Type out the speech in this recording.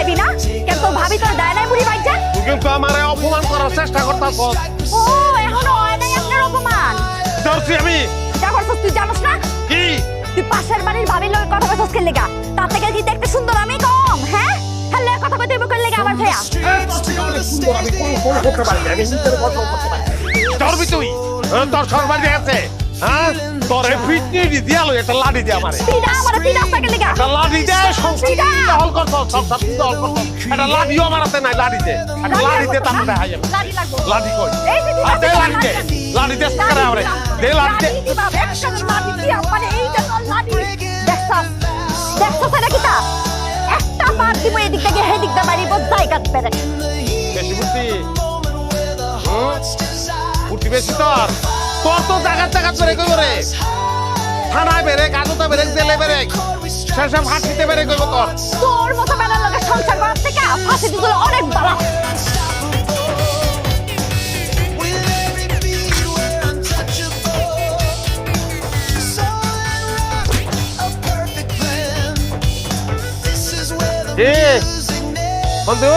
খাইবি না কেন তোর ভাবি তোর দেয় নাই মুড়ি বাইজা তুই কিন্তু আমারে অপমান করার চেষ্টা করতাছ। ও এখনো হয় নাই আপনার অপমান ধরছি আমি। যা করছস তুই জানোস না কি তুই পাশের বাড়ির ভাবির লগে কথা কইছস কেন লেগা তার থেকে কি দেখতে সুন্দর আমি কম হ্যাঁ হ্যালো কথা কইতে বকল লেগা আমার ভাইয়া আমি কোন করতে পারি না, আমি নিজের কথা করতে পারি। ধরবি তুই তোর সরবারি আছে হ্যাঁ তোর ফিটনি দিয়ালো একটা লাঠি দে আমারে পিডা আমার পিডা থাকে লেগা একটা লাঠি দে সংসার হল করছ সংসার হল করছ একটা লাঠিও আমার হাতে নাই লাঠি দে একটা লাঠি দে তারপরে দেখাই যাবে লাঠি লাগবো লাঠি কই এই যে দে লাঠি দে লাঠি দে করে আমারে দে লাঠি দে দিবা একসাথে লাঠি দি আমারে এইটা তোর লাঠি দেখছস দেখছস এটা কিটা একটা মার দিব এদিক থেকে হেদিক দা বাড়ি বড় জায়গা পেরে বেশি বুদ্ধি বেশি তোর তোর তো জায়গা জায়গা বেড়ে কই করে থানায় বেড়ে কাজতে বেড়ে জেলে বেড়ে শেষে ফাঁসিতে বেড়ে কইব তোর তোর মতো বেলার লগে সংসার করার থেকে ফাঁসি দিতে অনেক ভালো বন্ধু